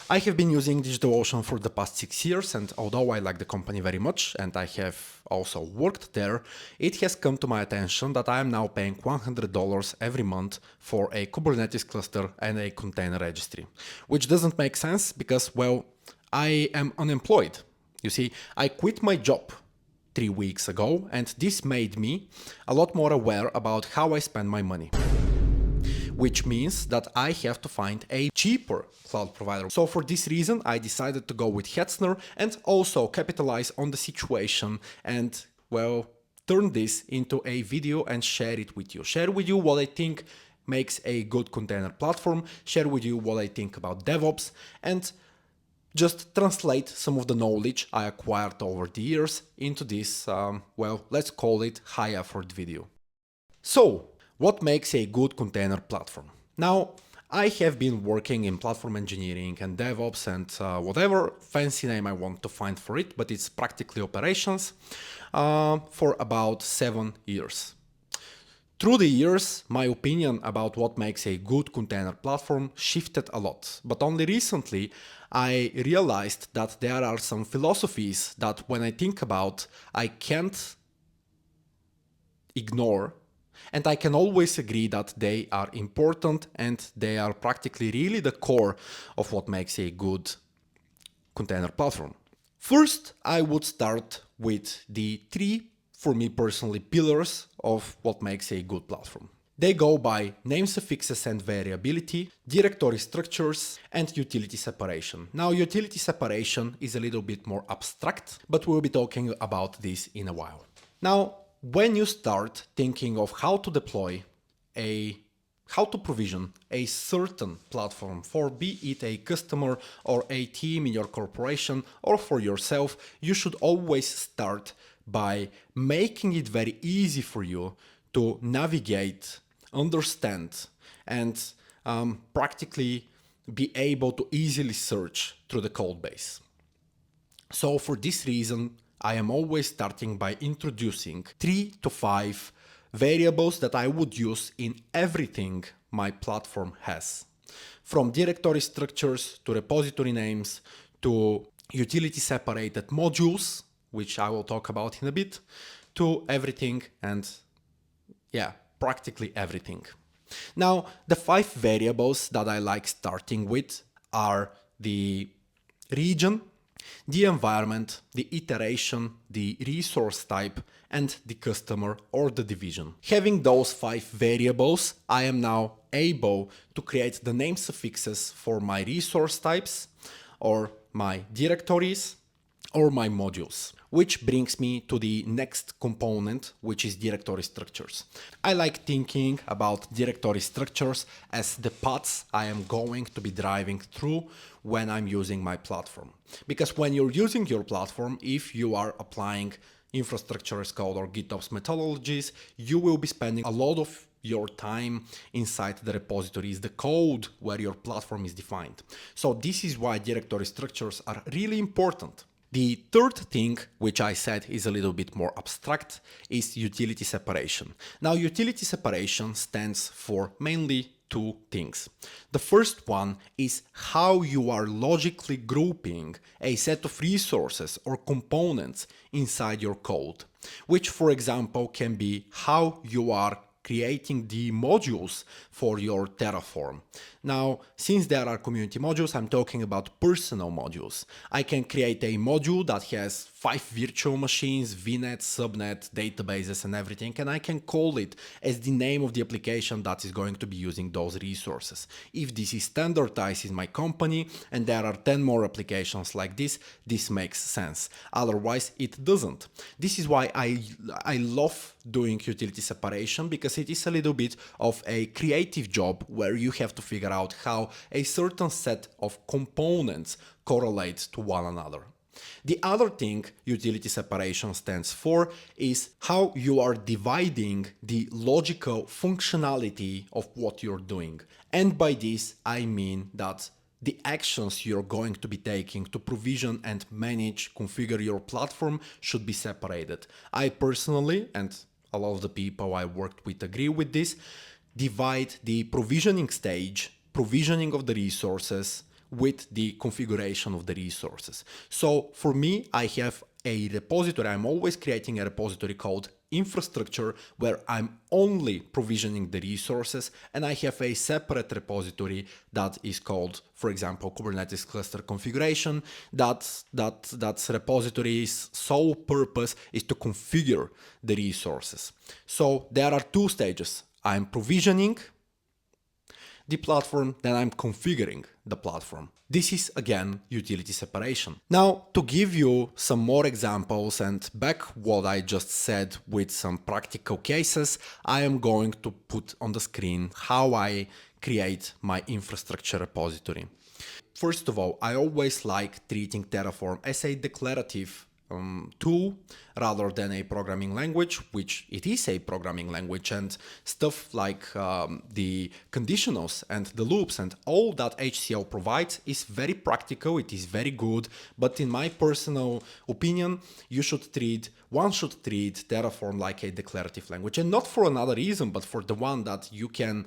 I have been using DigitalOcean for the past 6 years, and although I like the company very much and I have also worked there, it has come to my attention that I am now paying $100 every month for a Kubernetes cluster and a container registry, which doesn't make sense because, well, I am unemployed. You see, I quit my job 3 weeks ago, and this made me a lot more aware about how I spend my money, which means that I have to find a cheaper cloud provider. So for this reason, I decided to go with Hetzner and also capitalize on the situation and, well, turn this into a video and share it with you. Share with you what I think makes a good container platform, share with you what I think about DevOps, and just translate some of the knowledge I acquired over the years into this, well, let's call it high effort video. So, what makes a good container platform? Now, I have been working in platform engineering and DevOps and whatever fancy name I want to find for it, but it's practically operations, for about 7 years. Through the years, my opinion about what makes a good container platform shifted a lot, but only recently I realized that there are some philosophies that when I think about, I can't ignore, and I can always agree that they are important and they are practically really the core of what makes a good container platform. First, I would start with the 3, for me personally, pillars of what makes a good platform. They go by name suffixes and variability, directory structures, and utility separation. Now, utility separation is a little bit more abstract, but we'll be talking about this in a while. Now, when you start thinking of how to provision a certain platform for be it a customer or a team in your corporation or for yourself, you should always start by making it very easy for you to navigate, understand, and practically be able to easily search through the code base. So for this reason, I am always starting by introducing 3 to 5 variables that I would use in everything my platform has. From directory structures to repository names to utility separated modules, which I will talk about in a bit, to everything and yeah, practically everything. Now, the 5 variables that I like starting with are the region, the environment, the iteration, the resource type, and the customer or the division. Having those 5 variables, I am now able to create the name suffixes for my resource types or my directories or my modules, which brings me to the next component, which is directory structures. I like thinking about directory structures as the paths I am going to be driving through when I'm using my platform. Because when you're using your platform, if you are applying infrastructure as code or GitOps methodologies, you will be spending a lot of your time inside the repositories, the code where your platform is defined. So this is why directory structures are really important. The third thing, which I said is a little bit more abstract, is utility separation. Now, utility separation stands for mainly 2 things. The first one is how you are logically grouping a set of resources or components inside your code, which, for example, can be how you are creating the modules for your Terraform. Now, since there are community modules, I'm talking about personal modules. I can create a module that has 5 virtual machines, VNet, subnet, databases, and everything, and I can call it as the name of the application that is going to be using those resources. If this is standardized in my company and there are 10 more applications like this makes sense. Otherwise, it doesn't. This is why I love doing utility separation, because it is a little bit of a creative job where you have to figure out how a certain set of components correlate to one another. The other thing utility separation stands for is how you are dividing the logical functionality of what you're doing. And by this, I mean that the actions you're going to be taking to provision and manage, configure your platform should be separated. I personally, and a lot of the people I worked with agree with this, divide the provisioning stage, provisioning of the resources, with the configuration of the resources. So for me, I have a repository. I'm always creating a repository called infrastructure where I'm only provisioning the resources, and I have a separate repository that is called, for example, Kubernetes cluster configuration. That repository's sole purpose is to configure the resources. So there are two stages. I'm provisioning the platform, then I'm configuring the platform. This is again utility separation. Now, to give you some more examples and back what I just said with some practical cases, I am going to put on the screen how I create my infrastructure repository. First of all, I always like treating Terraform as a declarative tool rather than a programming language, which it is a programming language, and stuff like the conditionals and the loops and all that HCL provides is very practical, it is very good, but in my personal opinion, one should treat Terraform like a declarative language, and not for another reason, but for the one that you can,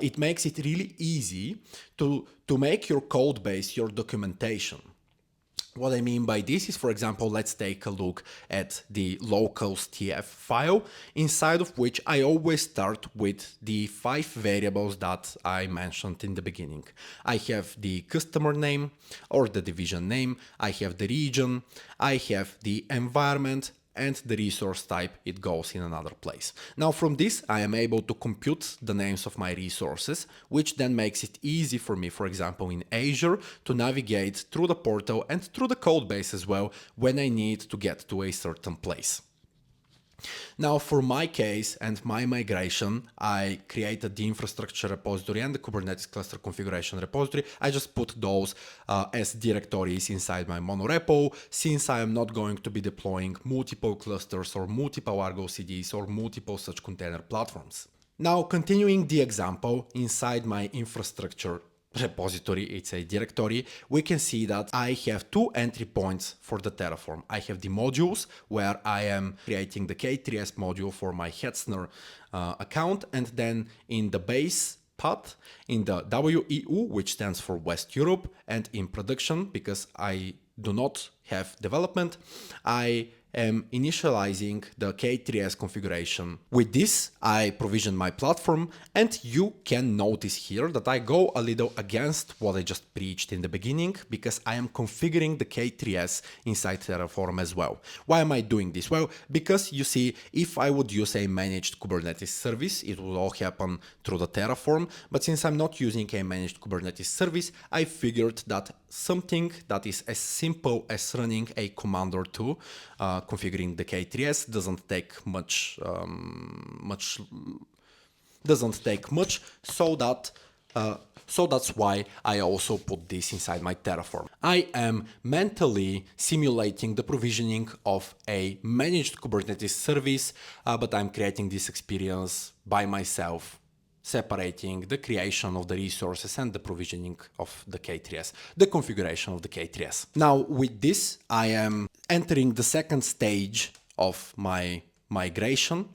it makes it really easy to make your code base, your documentation. What I mean by this is, for example, let's take a look at the locals.tf file, inside of which I always start with the 5 variables that I mentioned in the beginning. I have the customer name or the division name, I have the region, I have the environment, and the resource type, it goes in another place. Now from this, I am able to compute the names of my resources, which then makes it easy for me, for example, in Azure, to navigate through the portal and through the code base as well when I need to get to a certain place. Now, for my case and my migration, I created the infrastructure repository and the Kubernetes cluster configuration repository. I just put those as directories inside my monorepo, since I am not going to be deploying multiple clusters or multiple ArgoCDs or multiple such container platforms. Now, continuing the example, inside my infrastructure repository, it's a directory, we can see that I have 2 entry points for the Terraform. I have the modules where I am creating the K3S module for my Hetzner account, and then in the base path, in the WEU, which stands for West Europe, and in production, because I do not have development, I am initializing the K3S configuration. With this, I provision my platform, and you can notice here that I go a little against what I just preached in the beginning, because I am configuring the K3S inside Terraform as well. Why am I doing this? Well, because you see, if I would use a managed Kubernetes service, it would all happen through the Terraform, but since I'm not using a managed Kubernetes service, I figured that something that is as simple as running a command or two, configuring the K3S doesn't take much, so that's why I also put this inside my Terraform. I am mentally simulating the provisioning of a managed Kubernetes service, but I'm creating this experience by myself, separating the creation of the resources and the provisioning of the K3S, the configuration of the K3S. Now with this, I am entering the second stage of my migration,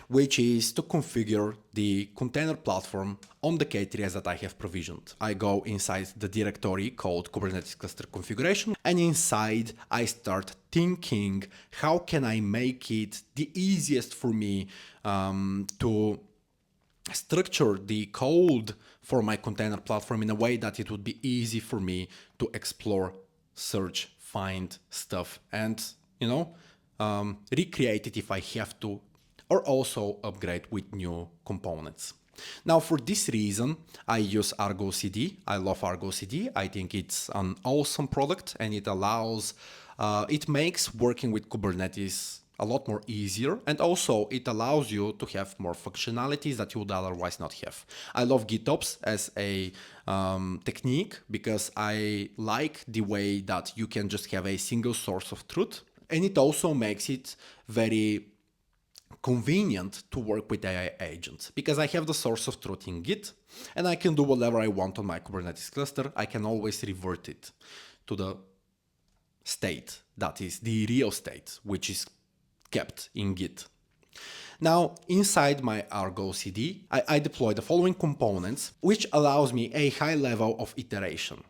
which is to configure the container platform on the K3S that I have provisioned. I go inside the directory called Kubernetes cluster configuration, and inside I start thinking, how can I make it the easiest for me to structure the code for my container platform in a way that it would be easy for me to explore, search, find stuff, and, you know, recreate it if I have to, or also upgrade with new components. Now, for this reason, I use ArgoCD. I love ArgoCD. I think it's an awesome product, and it allows, it makes working with Kubernetes a lot more easier, and also it allows you to have more functionalities that you would otherwise not have. I love GitOps as a technique because I like the way that you can just have a single source of truth, and it also makes it very convenient to work with AI agents, because I have the source of truth in Git and I can do whatever I want on my Kubernetes cluster. I can always revert it to the state that is the real state, which is kept in Git. Now, inside my ArgoCD, I deploy the following components, which allows me a high level of iteration.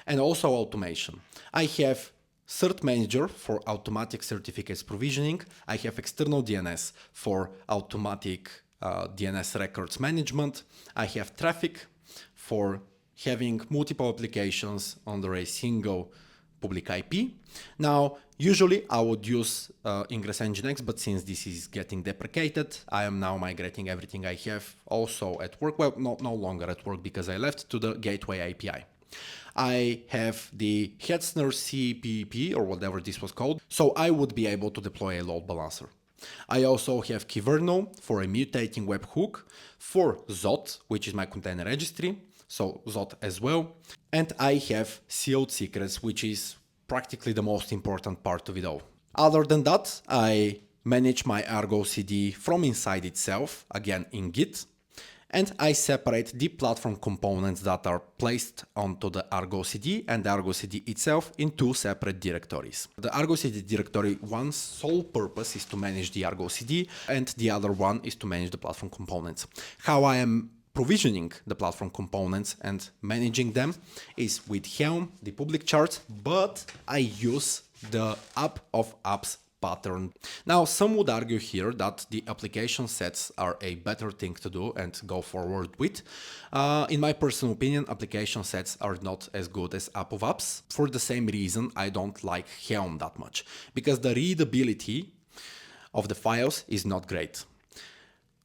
and also automation. I have Cert Manager for automatic certificates provisioning. I have external DNS for automatic DNS records management. I have traffic for having multiple applications under a single public IP. Now, usually I would use Ingress Nginx, but since this is getting deprecated, I am now migrating everything I have also at work. Well, no longer at work because I left to the Gateway API. I have the Hetzner CPP or whatever this was called, so I would be able to deploy a load balancer. I also have Kyverno for a mutating webhook, for Zot, which is my container registry, so Zot as well. And I have sealed secrets, which is practically the most important part of it all. Other than that, I manage my ArgoCD from inside itself, again in Git, and I separate the platform components that are placed onto the ArgoCD and the ArgoCD itself in two separate directories. The ArgoCD directory, one's sole purpose is to manage the ArgoCD, and the other one is to manage the platform components. How I am provisioning the platform components and managing them is with Helm, the public chart, but I use the app of apps pattern. Now, some would argue here that the application sets are a better thing to do and go forward with. In my personal opinion, application sets are not as good as app of apps. For the same reason, I don't like Helm that much, because the readability of the files is not great.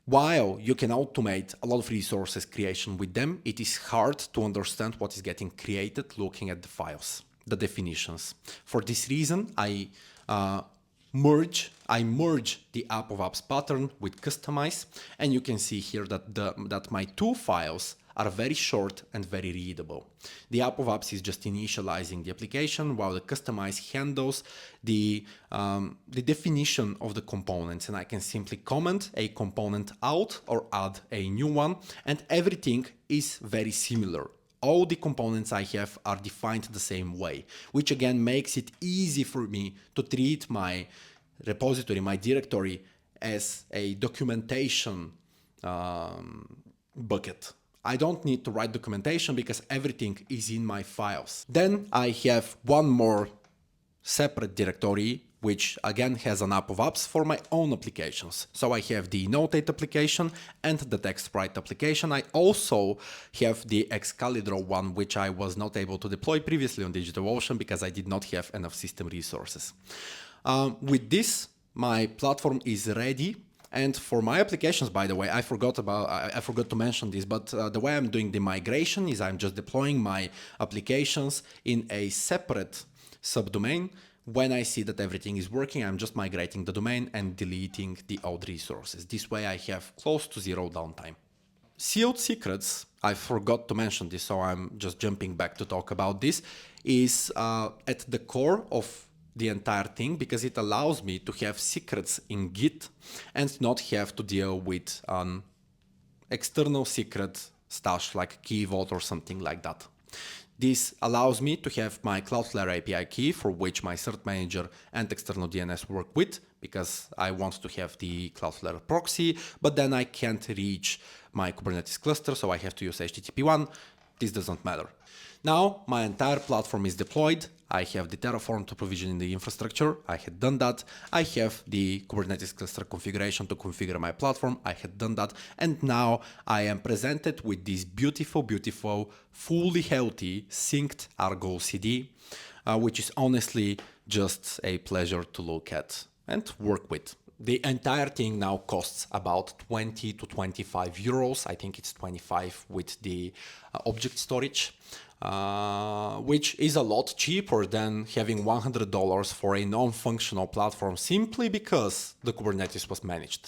While you can automate a lot of resources creation with them, it is hard to understand what is getting created looking at the files, the definitions. For this reason, I merge the app of apps pattern with customize, and you can see here that my two files are very short and very readable. The app of apps is just initializing the application, while the customize handles the definition of the components, and I can simply comment a component out or add a new one, and everything is very similar. All the components I have are defined the same way, which again makes it easy for me to treat my repository, my directory, as a documentation bucket. I don't need to write documentation because everything is in my files. Then I have one more separate directory, which again has an app of apps for my own applications. So I have the Notate application and the TextSprite application. I also have the Excalibur one, which I was not able to deploy previously on DigitalOcean because I did not have enough system resources. With this, my platform is ready. And for my applications, by the way, I forgot to mention this, but the way I'm doing the migration is I'm just deploying my applications in a separate subdomain. When I see that everything is working, I'm just migrating the domain and deleting the old resources. This way I have close to zero downtime. Sealed secrets, I forgot to mention this, so I'm just jumping back to talk about this, is at the core of the entire thing, because it allows me to have secrets in Git and not have to deal with an external secret stash like key vault or something like that. This allows me to have my Cloudflare API key, for which my Cert Manager and external DNS work with, because I want to have the Cloudflare proxy, but then I can't reach my Kubernetes cluster, so I have to use HTTP1. This doesn't matter. Now my entire platform is deployed. I have the Terraform to provision in the infrastructure. I had done that. I have the Kubernetes cluster configuration to configure my platform. I had done that. And now I am presented with this beautiful, fully healthy, synced ArgoCD, which is honestly just a pleasure to look at and work with. The entire thing now costs about 20 to 25 euros. I think it's 25 with the object storage, which is a lot cheaper than having $100 for a non-functional platform simply because the Kubernetes was managed.